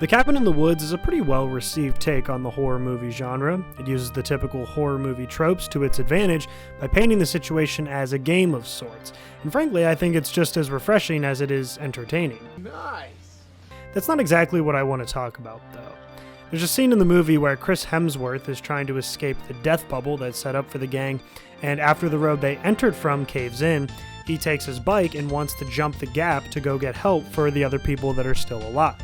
The Cabin in the Woods is a pretty well-received take on the horror movie genre. It uses the typical horror movie tropes to its advantage by painting the situation as a game of sorts. And frankly, I think it's just as refreshing as it is entertaining. Nice! That's not exactly what I want to talk about, though. There's a scene in the movie where Chris Hemsworth is trying to escape the death bubble that's set up for the gang, and after the road they entered from caves in, he takes his bike and wants to jump the gap to go get help for the other people that are still alive.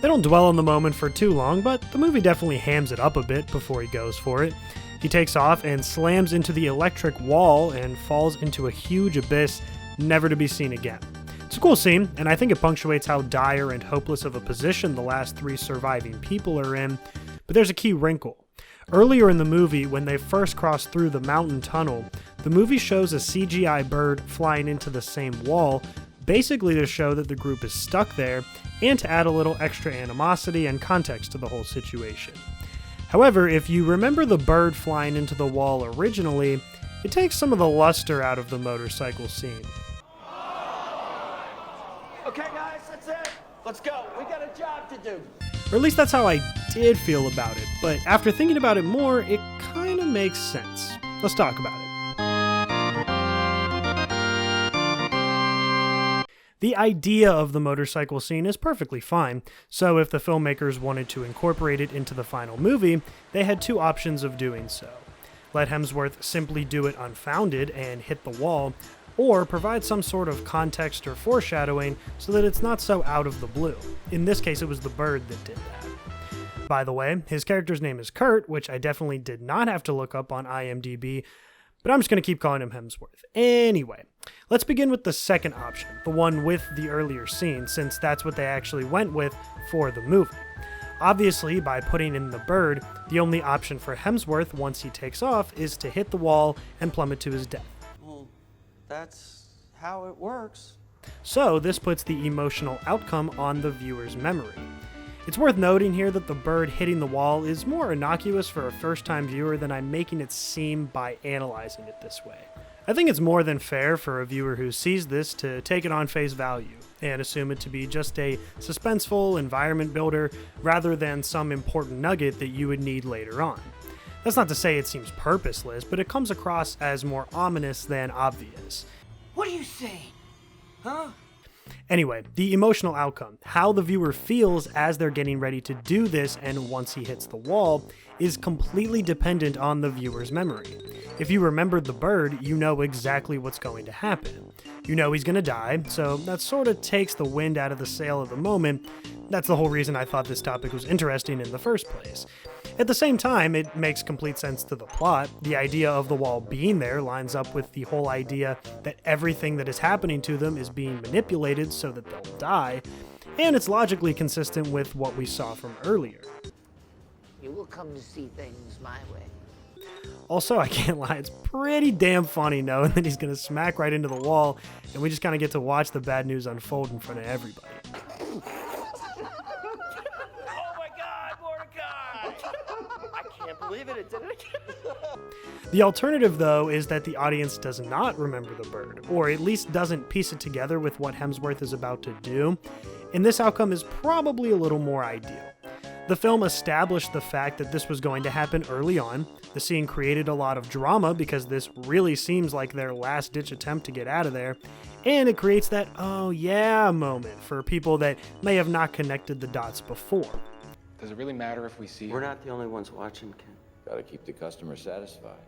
They don't dwell on the moment for too long, but the movie definitely hams it up a bit before he goes for it. He takes off and slams into the electric wall and falls into a huge abyss, never to be seen again. It's a cool scene, and I think it punctuates how dire and hopeless of a position the last three surviving people are in, but there's a key wrinkle. Earlier in the movie, when they first cross through the mountain tunnel, the movie shows a CGI bird flying into the same wall, basically to show that the group is stuck there, and to add a little extra animosity and context to the whole situation. However, if you remember the bird flying into the wall originally, it takes some of the luster out of the motorcycle scene. Okay guys, that's it. Let's go. We got a job to do. Or at least that's how I did feel about it, but after thinking about it more, it kinda makes sense. Let's talk about it. The idea of the motorcycle scene is perfectly fine, so if the filmmakers wanted to incorporate it into the final movie, they had two options of doing so. Let Hemsworth simply do it unfounded and hit the wall, or provide some sort of context or foreshadowing so that it's not so out of the blue. In this case, it was the bird that did that. By the way, his character's name is Kurt, which I definitely did not have to look up on IMDb, but I'm just going to keep calling him Hemsworth. Anyway, let's begin with the second option, the one with the earlier scene, since that's what they actually went with for the movie. Obviously, by putting in the bird, the only option for Hemsworth once he takes off is to hit the wall and plummet to his death. Well, that's how it works. So this puts the emotional outcome on the viewer's memory. It's worth noting here that the bird hitting the wall is more innocuous for a first-time viewer than I'm making it seem by analyzing it this way. I think it's more than fair for a viewer who sees this to take it on face value and assume it to be just a suspenseful environment builder rather than some important nugget that you would need later on. That's not to say it seems purposeless, but it comes across as more ominous than obvious. What are you saying? Huh? Anyway, the emotional outcome, how the viewer feels as they're getting ready to do this and once he hits the wall, is completely dependent on the viewer's memory. If you remembered the bird, you know exactly what's going to happen. You know he's going to die, so that sort of takes the wind out of the sail of the moment. That's the whole reason I thought this topic was interesting in the first place. At the same time, it makes complete sense to the plot. The idea of the wall being there lines up with the whole idea that everything that is happening to them is being manipulated so that they'll die, and it's logically consistent with what we saw from earlier. You will come to see things my way. Also, I can't lie, it's pretty damn funny knowing that he's going to smack right into the wall, and we just kind of get to watch the bad news unfold in front of everybody. Can't believe it, it did it again. The alternative, though, is that the audience does not remember the bird, or at least doesn't piece it together with what Hemsworth is about to do, and this outcome is probably a little more ideal. The film established the fact that this was going to happen early on. The scene created a lot of drama because this really seems like their last-ditch attempt to get out of there, and it creates that "oh yeah" moment for people that may have not connected the dots before. Does it really matter if we see We're not the only ones watching, Ken. Gotta keep the customer satisfied.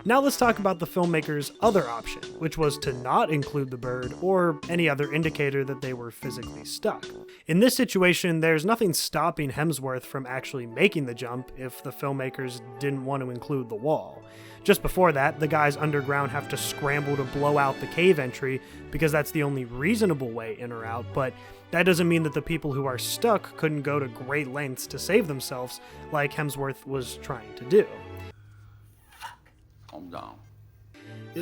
Now let's talk about the filmmaker's other option, which was to not include the bird or any other indicator that they were physically stuck. In this situation, there's nothing stopping Hemsworth from actually making the jump if the filmmakers didn't want to include the wall. Just before that, the guys underground have to scramble to blow out the cave entry because that's the only reasonable way in or out, but that doesn't mean that the people who are stuck couldn't go to great lengths to save themselves like Hemsworth was trying to do. Calm down.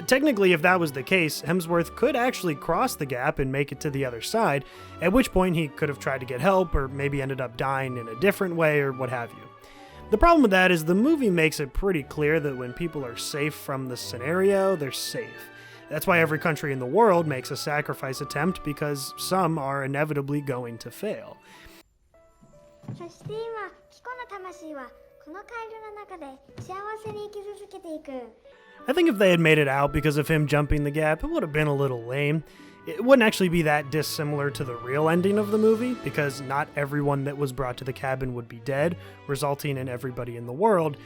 Technically, if that was the case, Hemsworth could actually cross the gap and make it to the other side, at which point he could have tried to get help or maybe ended up dying in a different way or what have you. The problem with that is the movie makes it pretty clear that when people are safe from the scenario, they're safe. That's why every country in the world makes a sacrifice attempt, because some are inevitably going to fail. そして今キコの魂はこのカエルの中で幸せに生き続けていく。 I think if they had made it out because of him jumping the gap, it would have been a little lame. It wouldn't actually be that dissimilar to the real ending of the movie, because not everyone that was brought to the cabin would be dead, resulting in everybody in the world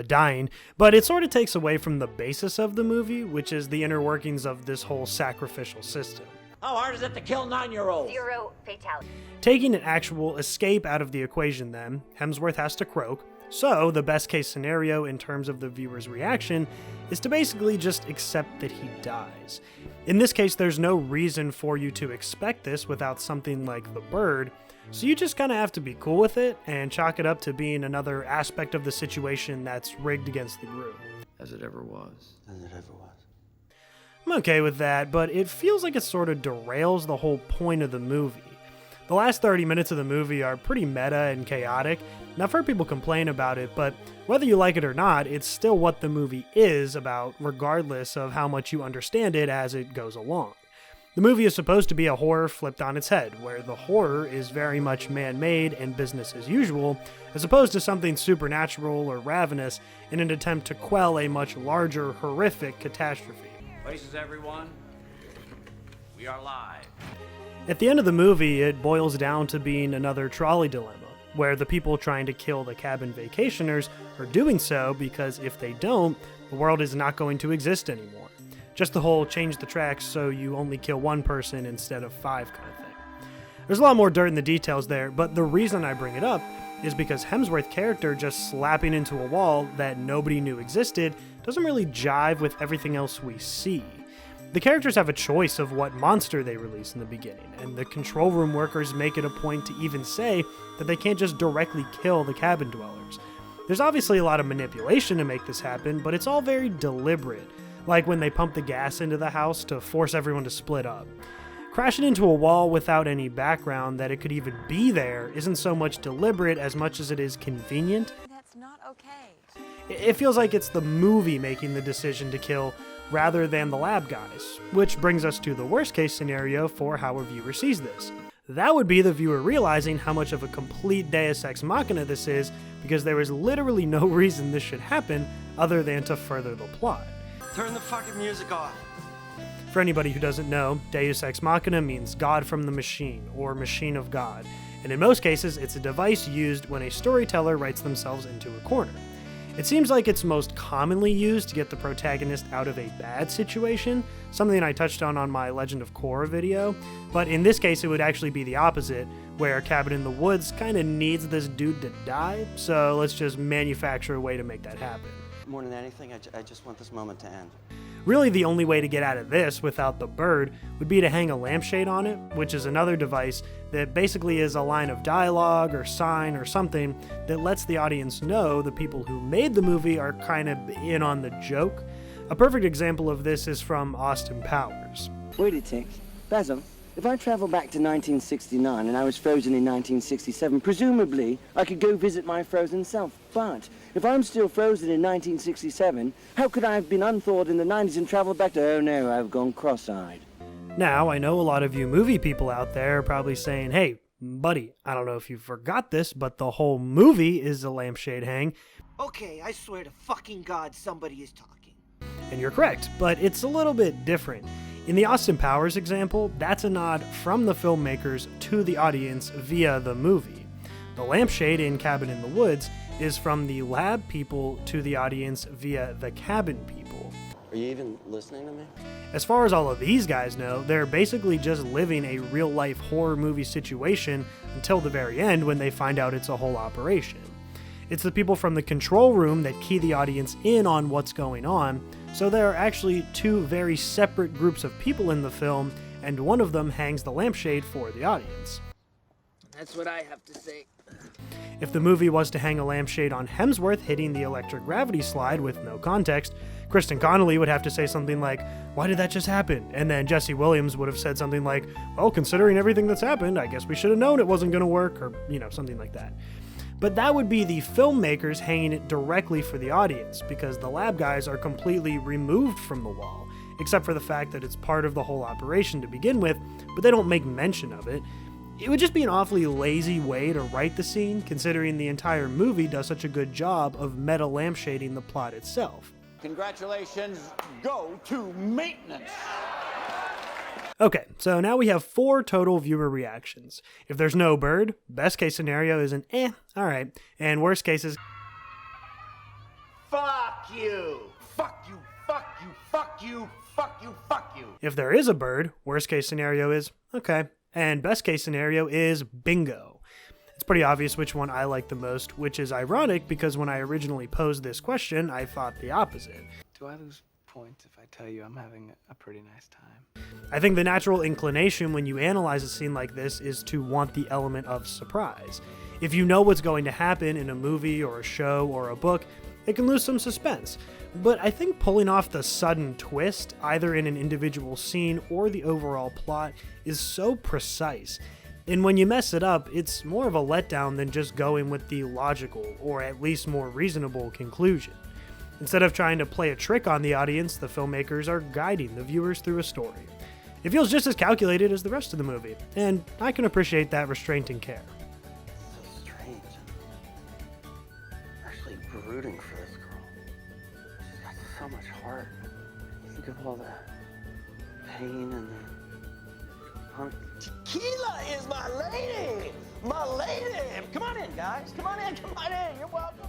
dying. But it sort of takes away from the basis of the movie, which is the inner workings of this whole sacrificial system. How hard is it to kill 9-year-olds? 0 fatality. Taking an actual escape out of the equation then, Hemsworth has to croak, so the best case scenario in terms of the viewer's reaction is to basically just accept that he dies. In this case, there's no reason for you to expect this without something like the bird, so you just kind of have to be cool with it and chalk it up to being another aspect of the situation that's rigged against the group. As it ever was. As it ever was. I'm okay with that, but it feels like it sort of derails the whole point of the movie. The last 30 minutes of the movie are pretty meta and chaotic, and I've heard people complain about it, but whether you like it or not, it's still what the movie is about, regardless of how much you understand it as it goes along. The movie is supposed to be a horror flipped on its head, where the horror is very much man-made and business as usual, as opposed to something supernatural or ravenous in an attempt to quell a much larger, horrific catastrophe. Places, everyone. We are live. At the end of the movie, it boils down to being another trolley dilemma, where the people trying to kill the cabin vacationers are doing so because if they don't, the world is not going to exist anymore. Just the whole change the tracks so you only kill one person instead of 5 kind of thing. There's a lot more dirt in the details there, but the reason I bring it up is because Hemsworth's character just slapping into a wall that nobody knew existed doesn't really jive with everything else we see. The characters have a choice of what monster they release in the beginning, and the control room workers make it a point to even say that they can't just directly kill the cabin dwellers. There's obviously a lot of manipulation to make this happen, but it's all very deliberate, like when they pump the gas into the house to force everyone to split up. Crashing into a wall without any background that it could even be there isn't so much deliberate as much as it is convenient. That's not okay. It feels like it's the movie making the decision to kill rather than the lab guys, which brings us to the worst case scenario for how a viewer sees this. That would be the viewer realizing how much of a complete Deus Ex Machina this is, because there is literally no reason this should happen other than to further the plot. Turn the fucking music off. For anybody who doesn't know, Deus Ex Machina means God from the machine, or machine of God, and in most cases it's a device used when a storyteller writes themselves into a corner. It seems like it's most commonly used to get the protagonist out of a bad situation, something I touched on my Legend of Korra video, but in this case it would actually be the opposite, where Cabin in the Woods kinda needs this dude to die, so let's just manufacture a way to make that happen. More than anything, I just want this moment to end. Really, the only way to get out of this without the bird would be to hang a lampshade on it, which is another device that basically is a line of dialogue or sign or something that lets the audience know the people who made the movie are kind of in on the joke. A perfect example of this is from Austin Powers. Wait a tick. Basil, if I travel back to 1969 and I was frozen in 1967, presumably I could go visit my frozen self. But if I'm still frozen in 1967, how could I have been unthawed in the 90s and traveled back to, oh no, I've gone cross-eyed? Now, I know a lot of you movie people out there are probably saying, hey, buddy, I don't know if you forgot this, but the whole movie is a lampshade hang. Okay, I swear to fucking God somebody is talking. And you're correct, but it's a little bit different. In the Austin Powers example, that's a nod from the filmmakers to the audience via the movie. The lampshade in Cabin in the Woods is from the lab people to the audience via the cabin people. Are you even listening to me? As far as all of these guys know, they're basically just living a real-life horror movie situation until the very end when they find out it's a whole operation. It's the people from the control room that key the audience in on what's going on, so there are actually two very separate groups of people in the film, and one of them hangs the lampshade for the audience. That's what I have to say. If the movie was to hang a lampshade on Hemsworth hitting the electric gravity slide with no context, Kristen Connolly would have to say something like, "Why did that just happen?" And then Jesse Williams would have said something like, "Well, considering everything that's happened, I guess we should have known it wasn't going to work," or, something like that. But that would be the filmmakers hanging it directly for the audience, because the lab guys are completely removed from the wall, except for the fact that it's part of the whole operation to begin with, but they don't make mention of it. It would just be an awfully lazy way to write the scene, considering the entire movie does such a good job of meta lampshading the plot itself. Congratulations, go to maintenance. Okay, so now we have 4 total viewer reactions. If there's no bird, best case scenario is an alright, and worst case is Fuck you. Fuck you, fuck you, fuck you, fuck you, fuck you. if there is a bird, worst case scenario is okay, and best case scenario is bingo. It's pretty obvious which one I like the most, which is ironic because when I originally posed this question, I thought the opposite. Do I lose points if I tell you I'm having a pretty nice time? I think the natural inclination when you analyze a scene like this is to want the element of surprise. If you know what's going to happen in a movie or a show or a book, it can lose some suspense. But I think pulling off the sudden twist, either in an individual scene or the overall plot, is so precise. And when you mess it up, it's more of a letdown than just going with the logical, or at least more reasonable, conclusion. Instead of trying to play a trick on the audience, the filmmakers are guiding the viewers through a story. It feels just as calculated as the rest of the movie, and I can appreciate that restraint and care. So strange. I'm actually rooting for this girl. She's got so much heart. Think of all the pain and the... Tequila is my lady! My lady! Come on in, guys. Come on in, come on in. You're welcome.